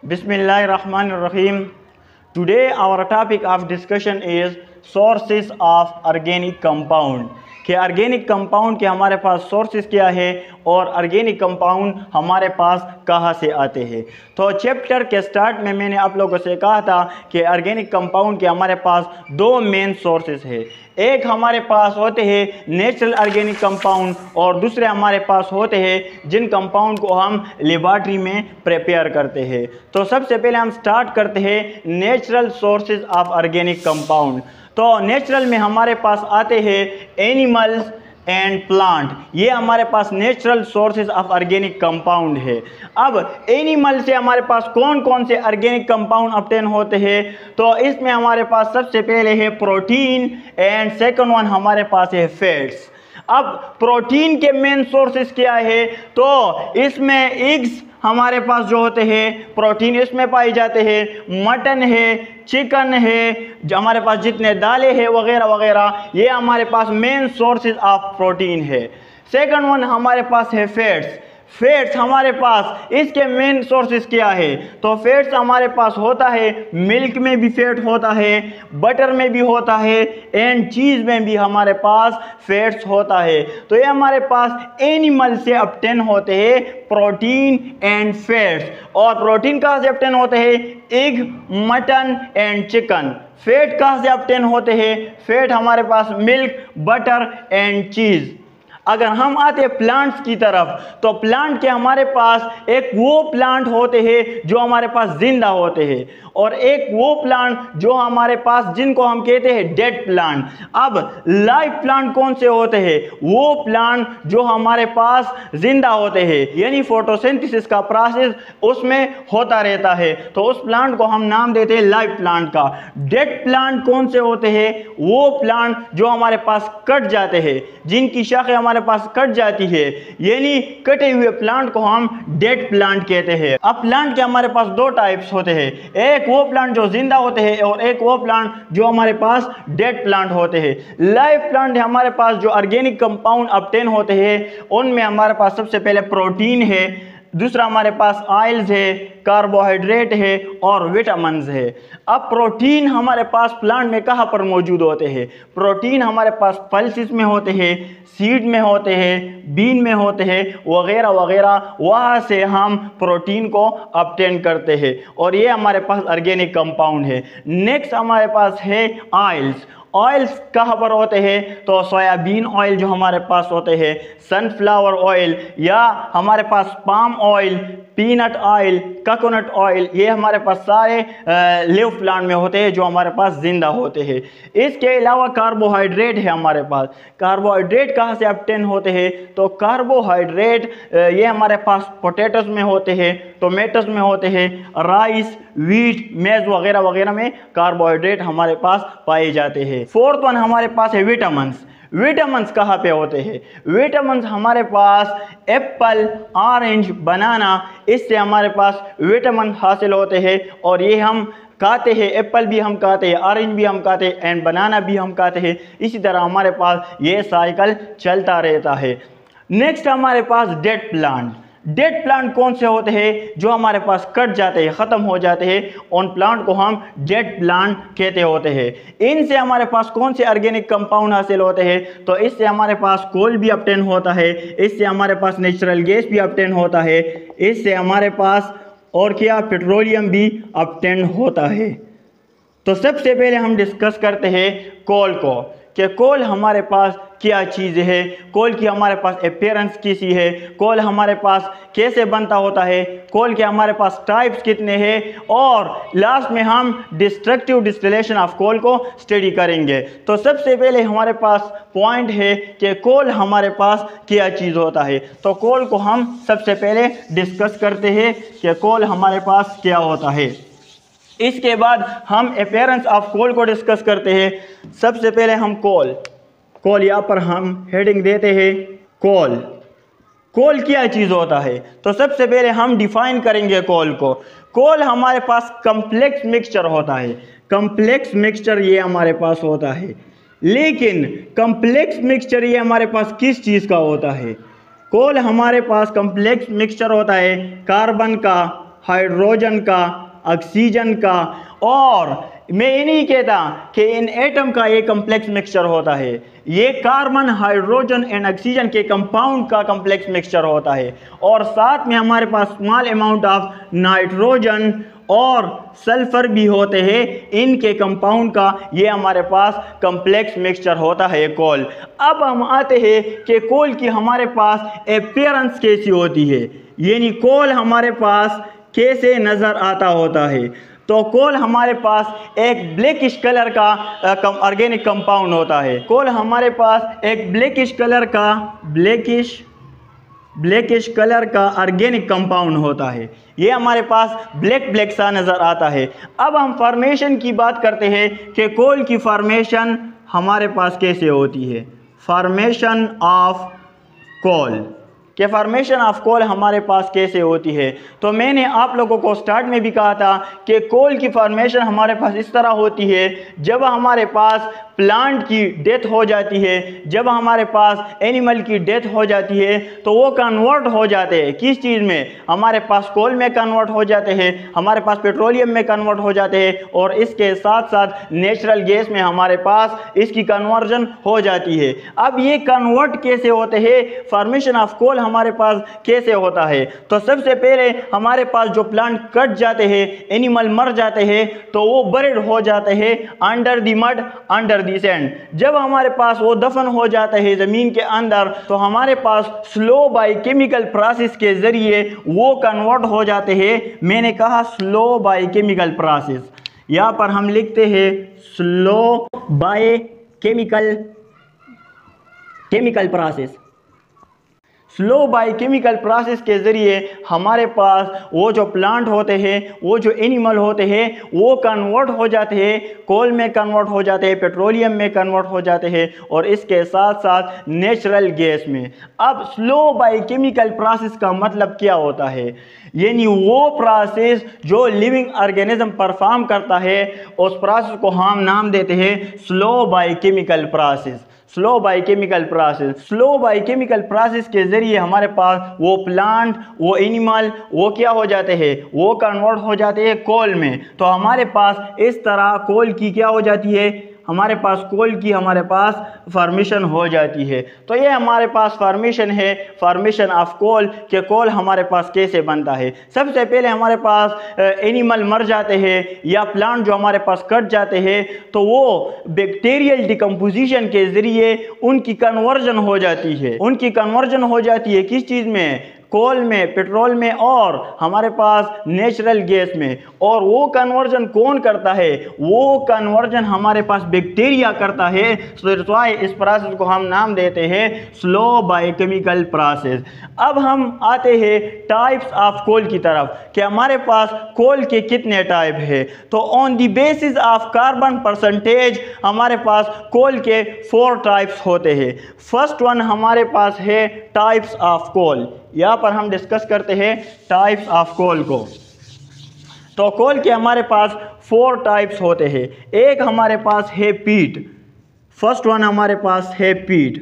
Bismillahirrahmanirrahim. Today our topic of discussion is sources of organic compound. कि organic compound के हमारे पास sources क्या है और ऑर्गेनिक कंपाउंड हमारे पास कहाँ से आते हैं। तो चैप्टर के स्टार्ट में मैंने आप लोगों से कहा था कि ऑर्गेनिक कंपाउंड के हमारे पास दो मेन सोर्सेज है। एक हमारे पास होते हैं नेचुरल ऑर्गेनिक कंपाउंड और दूसरे हमारे पास होते हैं जिन कंपाउंड को हम लेबॉरेटरी में प्रिपेयर करते हैं। तो सबसे पहले हम स्टार्ट करते हैं natural sources of organic compound. तो नेचुरल में हमारे पास आते हैं एनिमल्स एंड प्लांट, ये हमारे पास natural sources of organic compound है। अब एनिमल से हमारे पास कौन कौन से ऑर्गेनिक कंपाउंड ऑब्टेन होते हैं, तो इसमें हमारे पास सबसे पहले है प्रोटीन एंड सेकंड वन हमारे पास है फैट्स। अब प्रोटीन के मेन सोर्सेज क्या है, तो इसमें एग्स हमारे पास जो होते हैं प्रोटीन इसमें पाए जाते हैं, मटन है, चिकन है, जो हमारे पास जितने दालें हैं वगैरह वगैरह, ये हमारे पास मेन सोर्सेज ऑफ प्रोटीन है। सेकंड वन हमारे पास है फैट्स। फैट्स हमारे पास इसके मेन सोर्सेज क्या है, तो फैट्स हमारे पास होता है मिल्क में भी फैट होता है, बटर में भी होता है एंड चीज़ में भी हमारे पास फैट्स होता है। तो ये हमारे पास एनिमल से ऑब्टेन होते हैं प्रोटीन एंड फैट्स। और प्रोटीन कहाँ से ऑब्टेन होते हैं, egg, mutton and chicken. Fat कहाँ से ऑब्टेन होते हैं, फैट हमारे पास मिल्क, बटर एंड चीज़। अगर हम आते हैं प्लांट्स की तरफ, तो प्लांट के हमारे पास एक वो प्लांट होते हैं जो हमारे पास जिंदा होते हैं और एक वो प्लांट जो हमारे पास जिनको हम कहते हैं डेड प्लांट। अब लाइव प्लांट कौन से होते हैं, वो प्लांट जो हमारे पास जिंदा होते हैं, यानी फोटोसिंथेसिस का प्रोसेस उसमें होता रहता है, तो उस प्लांट को हम नाम देते हैं लाइव प्लांट का। डेड प्लांट कौन से होते हैं, वो प्लांट जो हमारे पास कट जाते हैं, जिनकी शाखें हमारे पास कट जाती है, यानी कटे हुए प्लांट को हम डेड प्लांट कहते हैं। अब प्लांट के हमारे पास दो टाइप्स होते हैं, एक वो प्लांट जो जिंदा होते हैं और एक वो प्लांट जो हमारे पास डेड प्लांट होते हैं। लाइव प्लांट हमारे पास जो ऑर्गेनिक कंपाउंड ऑब्टेन होते हैं उनमें हमारे पास सबसे पहले प्रोटीन है, दूसरा हमारे पास ऑयल्स है, कार्बोहाइड्रेट है और विटामिन्स है। अब प्रोटीन हमारे पास प्लांट में कहाँ पर मौजूद होते हैं, प्रोटीन हमारे पास पल्सेस में होते हैं, सीड में होते हैं, बीन में होते हैं वगैरह वगैरह, वहाँ से हम प्रोटीन को ऑब्टेन करते हैं और ये हमारे पास ऑर्गेनिक कंपाउंड है। नेक्स्ट हमारे पास है ऑयल्स। ऑयल्स कहाँ पर होते हैं, तो सोयाबीन ऑयल जो हमारे पास होते हैं, सनफ्लावर ऑयल या हमारे पास palm oil, peanut oil, coconut oil, ये हमारे पास सारे लिव प्लांट में होते हैं जो हमारे पास जिंदा होते हैं। इसके अलावा कार्बोहाइड्रेट है हमारे पास। कार्बोहाइड्रेट कहाँ से ऑब्टेन होते हैं, तो कार्बोहाइड्रेट ये हमारे पास पोटैटोस में होते हैं, टोमेटोस में होते हैं, राइस, व्हीट, मेज वगैरह वगैरह में कार्बोहाइड्रेट हमारे पास पाए जाते हैं। फोर्थ वन हमारे पास है विटामिन्स। विटामिन्स कहाँ पे होते हैं, विटामिन्स हमारे पास एप्पल, ऑरेंज, बनाना, इससे हमारे पास विटामिन हासिल होते हैं और ये हम खाते हैं। एप्पल भी हम खाते हैं, ऑरेंज भी हम खाते हैं एंड बनाना भी हम खाते हैं। इसी तरह हमारे पास ये साइकिल चलता रहता है। नेक्स्ट हमारे पास डेड प्लांट। डेड प्लांट कौन से होते हैं, जो हमारे पास कट जाते हैं, ख़त्म हो जाते हैं, उन प्लांट को हम डेड प्लांट कहते होते हैं। इनसे हमारे पास कौन से ऑर्गेनिक कंपाउंड हासिल होते हैं, तो इससे हमारे पास कोल भी ऑब्टेन होता है, इससे हमारे पास नेचुरल गैस भी ऑब्टेन होता है, इससे हमारे पास और क्या पेट्रोलियम भी ऑब्टेन होता है। तो सबसे पहले हम डिस्कस करते हैं कोल को, कि कोल हमारे पास क्या चीज़ है, कोल की हमारे पास अपीयरेंस कैसी है, कोल हमारे पास कैसे बनता होता है, कोल के हमारे पास टाइप्स कितने हैं, और लास्ट में हम डिस्ट्रक्टिव डिस्टिलेशन ऑफ कोल को स्टडी करेंगे। तो सबसे पहले हमारे पास पॉइंट है कि कोल हमारे पास क्या चीज़ होता है। तो कोल को हम सबसे पहले डिस्कस करते हैं कि कोल हमारे पास क्या होता है। इसके बाद हम अपीयरेंस ऑफ कोल को डिस्कस करते हैं। सबसे पहले हम कोल यहाँ पर हम हेडिंग देते हैं कोल। कोल क्या चीज़ होता है, तो सबसे पहले हम डिफाइन करेंगे कोल को। कोल हमारे पास कम्प्लेक्स मिक्सचर होता है, कम्प्लेक्स मिक्सचर ये हमारे पास होता है। लेकिन कम्प्लेक्स मिक्सचर ये हमारे पास किस चीज़ का होता है, कोल हमारे पास कम्प्लेक्स मिक्सचर होता है कार्बन का, हाइड्रोजन का, ऑक्सीजन का, और मैं ये नहीं कहता कि इन एटम का एक कम्प्लेक्स मिक्सचर होता है, ये कार्बन, हाइड्रोजन एंड ऑक्सीजन के कंपाउंड का कम्प्लेक्स मिक्सचर होता है, और साथ में हमारे पास स्मॉल अमाउंट ऑफ नाइट्रोजन और सल्फर भी होते हैं, इनके कंपाउंड का ये हमारे पास कम्प्लेक्स मिक्सचर होता है कोल। अब हम आते हैं कि कोल की हमारे पास अपीयरेंस कैसी होती है, यानी कोल हमारे पास कैसे नज़र आता होता है। तो कोल हमारे पास एक ब्लैकिश कलर का ऑर्गेनिक कंपाउंड होता है। कोल हमारे पास एक ब्लैकिश कलर का ऑर्गेनिक कंपाउंड होता है, ये हमारे पास ब्लैक सा नज़र आता है। अब हम फॉर्मेशन की बात करते हैं कि कोल की फॉर्मेशन हमारे पास कैसे होती है। फॉर्मेशन ऑफ कोल, कि फॉर्मेशन ऑफ कोल हमारे पास कैसे होती है। तो मैंने आप लोगों को स्टार्ट में भी कहा था कि कोल की फॉर्मेशन हमारे पास इस तरह होती है, जब हमारे पास प्लांट की डेथ हो जाती है, जब हमारे पास एनिमल की डेथ हो जाती है, तो वो कन्वर्ट हो जाते हैं किस चीज़ में, हमारे पास कोल में कन्वर्ट हो जाते हैं, हमारे पास पेट्रोलियम में कन्वर्ट हो जाते हैं, और इसके साथ साथ नेचुरल गैस में हमारे पास इसकी कन्वर्जन हो जाती है। अब ये कन्वर्ट कैसे होते हैं, फॉर्मेशन ऑफ कोल हमारे पास कैसे होता है। तो सबसे पहले हमारे पास जो प्लांट कट जाते हैं, एनिमल मर जाते हैं, तो वो बरिड हो जाते हैं under the mud, under the sand. जब हमारे पास वो दफन हो जाते हैं ज़मीन के अंदर, तो हमारे पास स्लो बाय केमिकल प्रोसेस के ज़रिए वो कन्वर्ट हो जाते हैं। मैंने कहा स्लो बाय केमिकल प्रोसेस, यहाँ पर हम लिखते हैं slow by chemical process. Slow by chemical process के ज़रिए हमारे पास वो जो प्लांट होते हैं, वो जो एनिमल होते हैं, वो कन्वर्ट हो जाते हैं, कोल में कन्वर्ट हो जाते हैं, पेट्रोलियम में कन्वर्ट हो जाते हैं, और इसके साथ साथ नेचुरल गैस में। अब स्लो बाय केमिकल प्रोसेस का मतलब क्या होता है, यानी वो प्रोसेस जो लिविंग ऑर्गेनिज्म परफॉर्म करता है, उस प्रोसेस को हम नाम देते हैं slow by chemical process. Slow by chemical process, slow by chemical process के ज़रिए हमारे पास वो प्लांट, वो एनिमल, वो क्या हो जाते हैं, वो कन्वर्ट हो जाते हैं कोल में। तो हमारे पास इस तरह कोल की क्या हो जाती है, हमारे पास कोल की हमारे पास फॉर्मेशन हो जाती है। तो ये हमारे पास फॉर्मेशन है, फॉर्मेशन ऑफ कोल, कि कोल हमारे पास कैसे बनता है। सबसे पहले हमारे पास एनिमल मर जाते हैं या प्लांट जो हमारे पास कट जाते हैं, तो वो बैक्टीरियल डिकम्पोजिशन के ज़रिए उनकी कन्वर्जन हो जाती है। उनकी कन्वर्जन हो जाती है किस चीज़ में, कोल में, पेट्रोल में, और हमारे पास नेचुरल गैस में। और वो कन्वर्जन कौन करता है, वो कन्वर्जन हमारे पास बैक्टीरिया करता है। तो इस प्रोसेस को हम नाम देते हैं स्लो बाय केमिकल प्रोसेस। अब हम आते हैं टाइप्स ऑफ कोल की तरफ, कि हमारे पास कोल के कितने टाइप है। तो on the basis of carbon percentage हमारे पास कोल के 4 टाइप्स होते हैं। फर्स्ट वन हमारे पास है टाइप्स ऑफ कोल। यहाँ पर हम डिस्कस करते हैं टाइप्स ऑफ कोल को। तो कोल के हमारे पास 4 टाइप्स होते हैं। एक हमारे पास है पीट, फर्स्ट वन हमारे पास है पीट।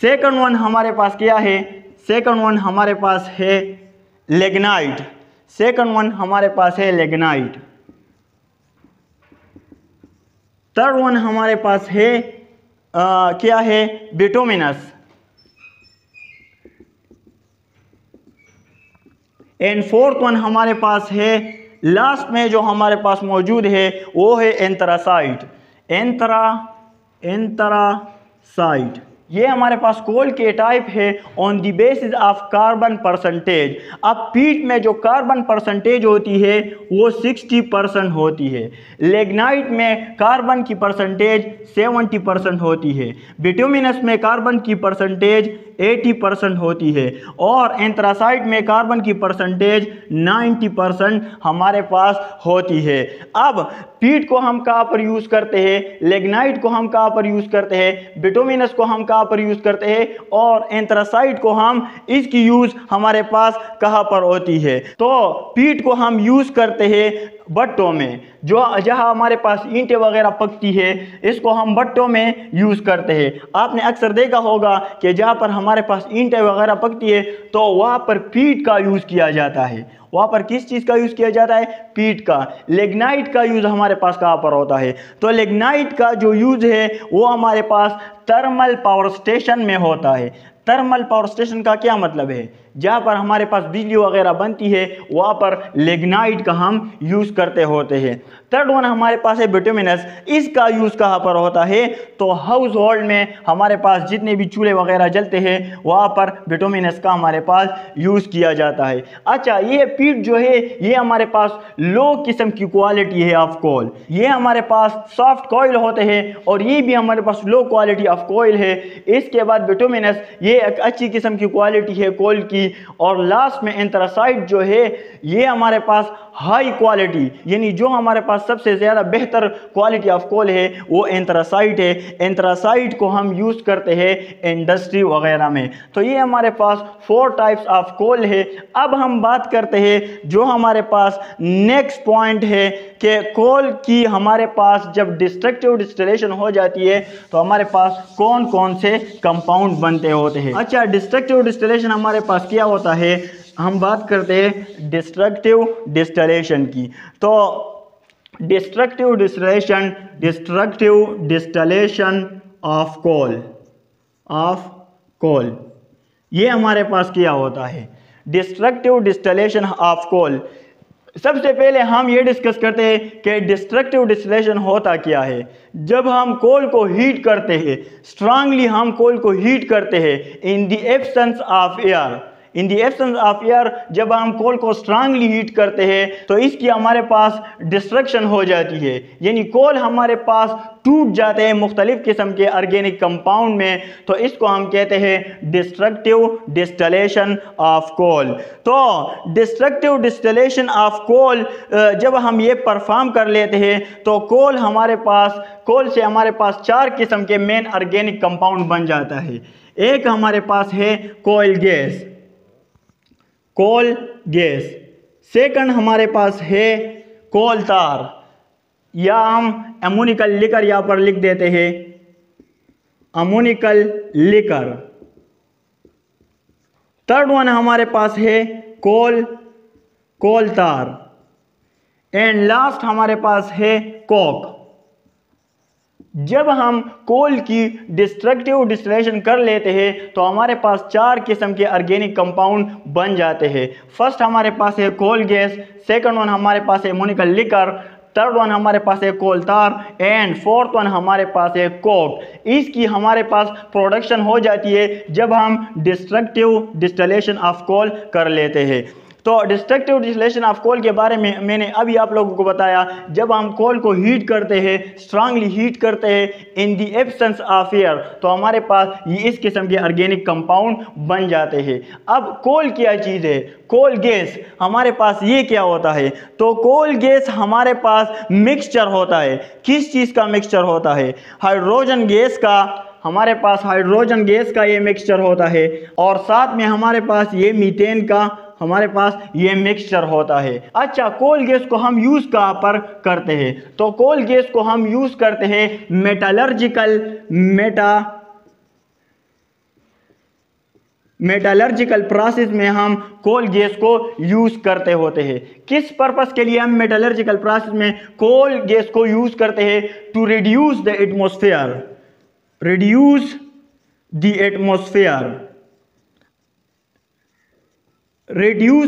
सेकंड वन हमारे पास क्या है, सेकंड वन हमारे पास है लिग्नाइट। सेकंड वन हमारे पास है लिग्नाइट। थर्ड वन हमारे पास है क्या है, बिटुमिनस। एंड फोर्थ वन हमारे पास है, लास्ट में जो हमारे पास मौजूद है वो है एंथ्रासाइट। एंथ्रासाइट ये हमारे पास कोल के टाइप है on the basis of carbon percentage. अब पीट में जो कार्बन परसेंटेज होती है वो 60% होती है। लिग्नाइट में कार्बन की परसेंटेज 70% होती है। बिटुमिनस में कार्बन की परसेंटेज 80% होती है, और एंथ्रासाइट में कार्बन की परसेंटेज 90% हमारे पास होती है। अब पीट को हम कहाँ पर यूज़ करते हैं, लिग्नाइट को हम कहाँ पर यूज़ करते हैं, बिटुमिनस को हम कहाँ पर यूज़ करते हैं, और एंथ्रासाइट को हम, इसकी यूज़ हमारे पास कहाँ पर होती है। तो पीट को हम यूज़ करते हैं भट्टों में, जो जहाँ हमारे पास ईंटें वगैरह पकती है, इसको हम भट्टों में यूज़ करते हैं। आपने अक्सर देखा होगा कि जहाँ पर हमारे पास ईंटें वगैरह पकती है तो वहाँ पर पीट का यूज़ किया जाता है। वहाँ पर किस चीज़ का यूज़ किया जाता है? पीट का। लिग्नाइट का यूज़ हमारे पास कहाँ पर होता है? तो लिग्नाइट का जो यूज़ है वो हमारे पास थर्मल पावर स्टेशन में होता है। थर्मल पावर स्टेशन का क्या मतलब है? जहाँ पर हमारे पास बिजली वगैरह बनती है वहाँ पर लिग्नाइट का हम यूज़ करते होते हैं। थर्ड वन हमारे पास है बिटुमिनस। इसका यूज़ कहाँ पर होता है? तो हाउस होल्ड में हमारे पास जितने भी चूल्हे वगैरह जलते हैं वहाँ पर बिटुमिनस का हमारे पास यूज़ किया जाता है। अच्छा, ये पीट जो है ये हमारे पास लो किस्म की क्वालिटी है ऑफ कोल। ये हमारे पास सॉफ्ट कोयल होते हैं और ये भी हमारे पास लो क्वालिटी ऑफ कोयल है। इसके बाद बिटुमिनस ये एक अच्छी किस्म की क्वालिटी है कोल की। और लास्ट में एंथ्रासाइट जो है ये हमारे पास हाई क्वालिटी, यानी जो हमारे पास सबसे ज़्यादा बेहतर क्वालिटी ऑफ कोल है वो एंथ्रासाइट है। एंथ्रासाइट को हम यूज़ करते हैं इंडस्ट्री वगैरह में। तो ये हमारे पास 4 टाइप्स ऑफ कोल है। अब हम बात करते हैं जो हमारे पास नेक्स्ट पॉइंट है कि कोल की हमारे पास जब डिस्ट्रक्टिव डिस्टिलेशन हो जाती है तो हमारे पास कौन कौन से कंपाउंड बनते होते हैं। अच्छा, डिस्ट्रक्टिव डिस्टिलेशन हमारे पास क्या होता है? हम बात करते हैं डिस्ट्रक्टिव डिस्टिलेशन की। तो डिस्ट्रक्टिव डिस्टिलेशन ऑफ कोल ये हमारे पास क्या होता है? Destructive distillation of coal. सबसे पहले हम ये डिस्कस करते हैं कि डिस्ट्रक्टिव डिस्टिलेशन होता क्या है। जब हम कोल को हीट करते हैं, स्ट्रांगली हम कोल को हीट करते हैं in the absence of air. In the absence of air जब हम कोल को स्ट्रांगली हीट करते हैं तो इसकी हमारे पास डिस्ट्रक्शन हो जाती है, यानी कोल हमारे पास टूट जाते हैं मुख्तलिफ किस्म के ऑर्गेनिक कंपाउंड में। तो इसको हम कहते हैं डिस्ट्रक्टिव डिस्टिलेशन ऑफ कोल। तो डिस्ट्रक्टिव डिस्टिलेशन ऑफ कोल जब हम ये परफॉर्म कर लेते हैं तो कोल से हमारे पास 4 किस्म के मेन ऑर्गेनिक कंपाउंड बन जाता है। एक हमारे पास है कोल गैस। सेकंड हमारे पास है कोल तार, या हम अमोनिकल लिकर यहाँ पर लिख देते हैं, अमोनिकल लिकर। थर्ड वन हमारे पास है कोल तार। एंड लास्ट हमारे पास है कोक। जब हम कोल की डिस्ट्रक्टिव डिस्टिलेशन कर लेते हैं तो हमारे पास 4 किस्म के ऑर्गेनिक कंपाउंड बन जाते हैं। फर्स्ट हमारे पास है कोल गैस, सेकंड वन हमारे पास है अमोनिकल लिकर, थर्ड वन हमारे पास है कोल तार एंड फोर्थ वन हमारे पास है कोक। इसकी हमारे पास प्रोडक्शन हो जाती है जब हम डिस्ट्रक्टिव डिस्टिलेशन ऑफ कोल कर लेते हैं। तो डिस्ट्रक्टिव डिस्टिलेशन ऑफ कोल के बारे में मैंने अभी आप लोगों को बताया। जब हम कोल को हीट करते हैं, स्ट्रांगली हीट करते हैं in the absence of air, तो हमारे पास ये इस किस्म के ऑर्गेनिक कंपाउंड बन जाते हैं। अब कोल क्या चीज़ है? कोल गैस हमारे पास ये क्या होता है? तो कोल गैस हमारे पास मिक्सचर होता है। किस चीज़ का मिक्सचर होता है? हाइड्रोजन गैस का। हमारे पास हाइड्रोजन गैस का ये मिक्सचर होता है और साथ में हमारे पास ये मीथेन का हमारे पास ये मिक्सचर होता है। अच्छा, कोल गैस को हम यूज़ कहाँ पर करते हैं? तो कोल गैस को हम यूज़ करते हैं मेटालर्जिकल प्रोसेस में हम कोल गैस को यूज़ करते होते हैं। किस पर्पस के लिए हम मेटालर्जिकल प्रोसेस में कोल गैस को यूज़ करते हैं? टू रिड्यूस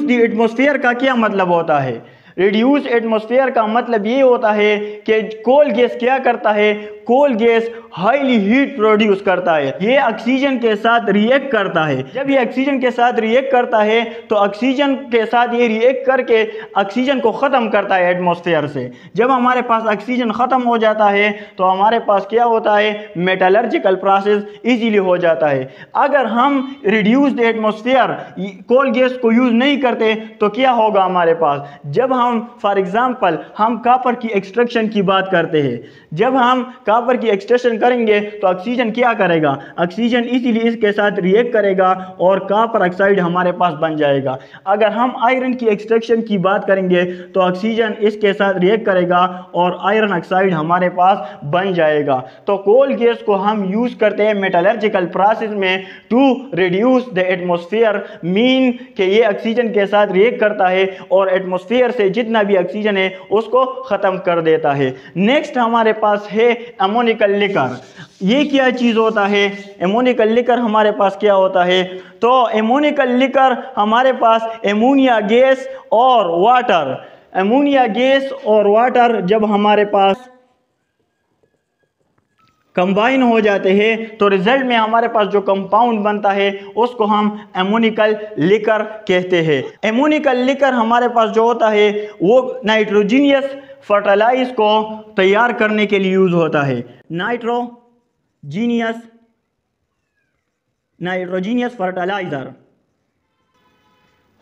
द एटमॉस्फेयर का क्या मतलब होता है? रिड्यूस एटमॉस्फेयर का मतलब ये होता है कि कोल गैस क्या करता है? Coal gas highly heat produce करता है। ये ऑक्सीजन के साथ रिएक्ट करता है। जब ये ऑक्सीजन के साथ रिएक्ट करता है तो ऑक्सीजन के साथ ये रिएक्ट करके ऑक्सीजन को ख़त्म करता है एटमॉस्फेयर से। जब हमारे पास ऑक्सीजन ख़त्म हो जाता है तो हमारे पास क्या होता है? मेटालर्जिकल प्रोसेस इजीली हो जाता है। अगर हम reduce the atmosphere coal gas को यूज़ नहीं करते तो क्या होगा हमारे पास? जब हम फॉर एग्जांपल हम कॉपर की एक्सट्रैक्शन की बात करते हैं, जब हम कापर की एक्सट्रैक्शन करेंगे तो ऑक्सीजन क्या करेगा, ऑक्सीजन इजीली इसके साथ रिएक्ट करेगा और कॉपर ऑक्साइड हमारे पास बन जाएगा। अगर हम आयरन की एक्सट्रैक्शन की बात करेंगे तो ऑक्सीजन इसके साथ रिएक्ट करेगा और आयरन ऑक्साइड हमारे पास बन जाएगा। तो कोल गैस को हम यूज करते हैं मेटलर्जिकल प्रोसेस में to reduce the atmosphere, mean कि ये ऑक्सीजन के साथ रिएक्ट करता है और एटमॉस्फेयर से जितना भी ऑक्सीजन है उसको ख़त्म कर देता है। नेक्स्ट हमारे पास है अमोनिकल लिकर। ये क्या चीज़ होता है, एमोनिकल लिकर हमारे पास क्या होता है? तो एमोनिकल लिकर हमारे पास एमोनिया गैस और वाटर, एमोनिया गैस और वाटर जब हमारे पास कंबाइन हो जाते हैं तो रिजल्ट में हमारे पास जो कंपाउंड बनता है उसको हम एमोनिकल लिकर कहते हैं। एमोनिकल लिकर हमारे पास जो होता है वो नाइट्रोजीनियस फर्टिलाइज को तैयार करने के लिए यूज होता है। नाइट्रोजीनियस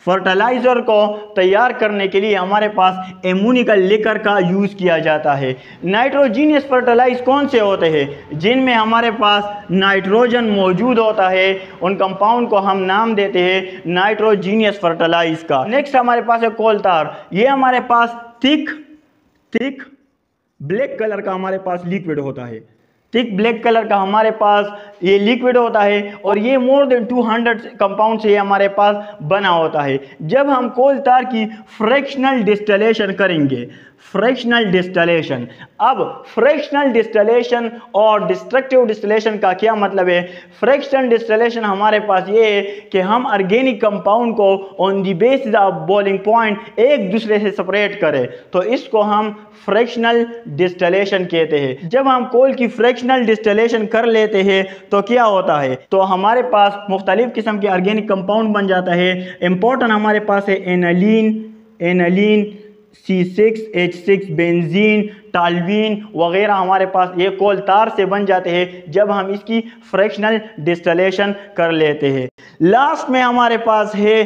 फर्टिलाइज़र को तैयार करने के लिए हमारे पास एमोनिकल लिकर का यूज़ किया जाता है। नाइट्रोजीनियस फर्टिलाइज कौन से होते हैं? जिनमें हमारे पास नाइट्रोजन मौजूद होता है, उन कंपाउंड को हम नाम देते हैं नाइट्रोजीनियस फर्टिलाइज का। नेक्स्ट हमारे पास है कोल तार। ये हमारे पास थिक ब्लैक कलर का हमारे पास लिक्विड होता है, थिक ब्लैक कलर का हमारे पास ये लिक्विड होता है और ये मोर देन 200 कंपाउंड से हमारे पास बना होता है। जब हम कोल तार की फ्रैक्शनल डिस्टिलेशन करेंगे, फ्रैक्शनल डिस्टिलेशन, अब फ्रैक्शनल डिस्टिलेशन और डिस्ट्रक्टिव डिस्टिलेशन का क्या मतलब है? फ्रैक्शनल डिस्टिलेशन हमारे पास ये है कि हम ऑर्गेनिक कंपाउंड को on the basis of boiling point एक दूसरे से सेपरेट करें, तो इसको हम फ्रैक्शनल डिस्टिलेशन कहते हैं। जब हम कोल की फ्रैक्शनल डिस्टिलेशन कर लेते हैं तो क्या होता है? तो हमारे पास मुख्तलिफ किस्म के ऑर्गेनिक कंपाउंड बन जाता है। इंपॉर्टेंट हमारे पास है एनालीन C6H6, बेंजीन, टालवीन वगैरह हमारे पास ये कोल तार से बन जाते हैं जब हम इसकी फ्रैक्शनल डिस्टिलेशन कर लेते हैं। लास्ट में हमारे पास है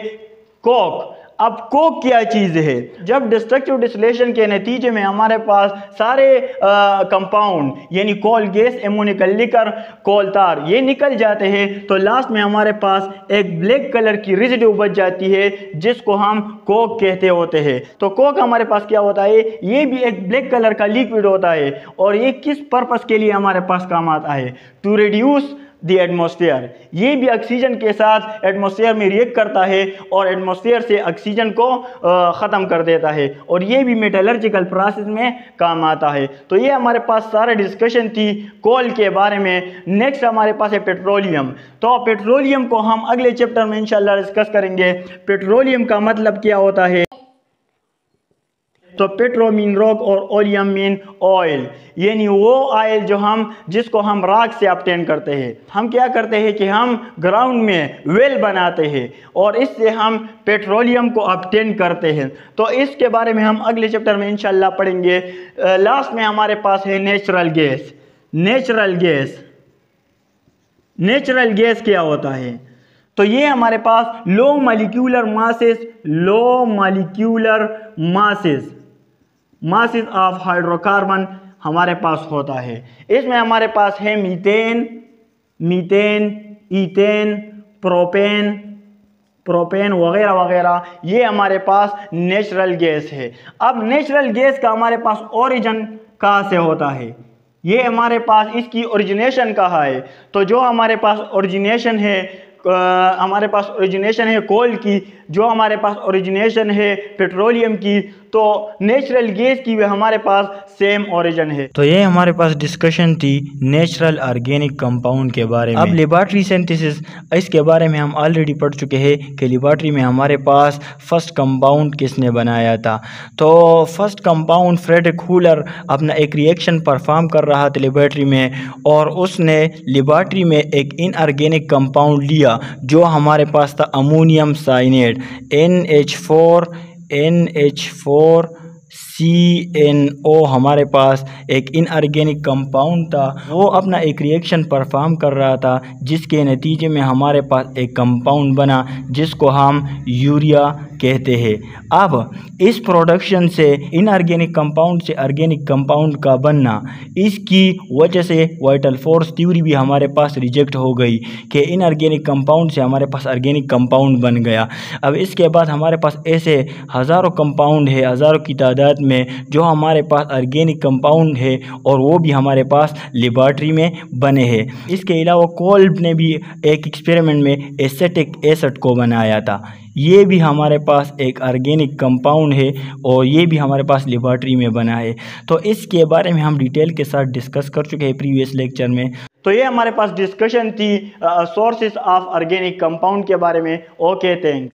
कोक। अब कोक क्या चीज़ है? जब डिस्ट्रक्टिव डिस्टिलेशन के नतीजे में हमारे पास सारे कंपाउंड यानी कोल गैस, एमोनिकल लिकर, कोल तार ये निकल जाते हैं तो लास्ट में हमारे पास एक ब्लैक कलर की रेजिड्यू बच जाती है जिसको हम कोक कहते होते हैं। तो कोक हमारे पास क्या होता है? ये भी एक ब्लैक कलर का लिक्विड होता है और ये किस पर्पस के लिए हमारे पास काम आता है? To reduce the atmosphere. ये भी ऑक्सीजन के साथ एटमॉस्फेयर में रिएक्ट करता है और एटमॉस्फेयर से ऑक्सीजन को ख़त्म कर देता है और ये भी मेटलर्जिकल प्रोसेस में काम आता है। तो ये हमारे पास सारा डिस्कशन थी कोल के बारे में। नेक्स्ट हमारे पास है पेट्रोलियम। तो पेट्रोलियम को हम अगले चैप्टर में इंशाल्लाह डिस्कस करेंगे। पेट्रोलियम का मतलब क्या होता है? तो पेट्रो मीन रॉक और ओलियम मीन ऑयल, यानी वो ऑयल जिसको हम राख से ऑब्टेन करते हैं। हम क्या करते हैं कि हम ग्राउंड में वेल बनाते हैं और इससे हम पेट्रोलियम को ऑब्टेन करते हैं। तो इसके बारे में हम अगले चैप्टर में इंशाल्लाह पढ़ेंगे। लास्ट में हमारे पास है नेचुरल गैस। नेचुरल गैस क्या होता है? तो ये हमारे पास लो मासेस ऑफ हाइड्रोकार्बन हमारे पास होता है। इसमें हमारे पास है मीथेन, ईथेन, प्रोपेन वगैरह वगैरह। ये हमारे पास नेचुरल गैस है। अब नेचुरल गैस का हमारे पास ओरिजिन कहाँ से होता है? ये हमारे पास इसकी ओरिजिनेशन कहाँ है? तो जो हमारे पास ओरिजिनेशन है कोल की, जो हमारे पास ओरिजिनेशन है पेट्रोलियम की, तो नेचुरल गैस की भी हमारे पास सेम ओरिजिन है। तो ये हमारे पास डिस्कशन थी नेचुरल ऑर्गेनिक कंपाउंड के बारे में। अब लेबॉर्ट्री सिंथेसिस, इसके बारे में हम ऑलरेडी पढ़ चुके हैं कि लेबॉर्ट्री में हमारे पास फर्स्ट कंपाउंड किसने बनाया था। तो फर्स्ट कंपाउंड फ्रेडरिक हूलर अपना एक रिएक्शन परफॉर्म कर रहा था लेबॉर्ट्री में और उसने लेबॉर्ट्री में एक इनऑर्गेनिक कंपाउंड लिया जो हमारे पास था अमोनियम साइनेट, NH4 CNO हमारे पास एक इनऑर्गेनिक कंपाउंड था, वो अपना एक रिएक्शन परफॉर्म कर रहा था जिसके नतीजे में हमारे पास एक कंपाउंड बना जिसको हम यूरिया कहते हैं। अब इस प्रोडक्शन से इनऑर्गेनिक कंपाउंड से ऑर्गेनिक कंपाउंड का बनना, इसकी वजह से वाइटल फोर्स थ्योरी भी हमारे पास रिजेक्ट हो गई कि इनऑर्गेनिक कंपाउंड से हमारे पास ऑर्गेनिक कंपाउंड बन गया। अब इसके बाद हमारे पास ऐसे हज़ारों कंपाउंड है, हज़ारों की तादाद में, जो हमारे पास ऑर्गेनिक कंपाउंड है और वो भी हमारे पास लेबॉर्ट्री में बने हैं। इसके अलावा कोल्ब ने भी एक एक्सपेरिमेंट में एसिटिक एसिड को बनाया था, ये भी हमारे पास एक ऑर्गेनिक कंपाउंड है और ये भी हमारे पास लेबॉर्ट्री में बना है। तो इसके बारे में हम डिटेल के साथ डिस्कस कर चुके हैं प्रीवियस लेक्चर में। तो ये हमारे पास डिस्कशन थी सोर्सेस ऑफ ऑर्गेनिक कंपाउंड के बारे में। Okay, thanks.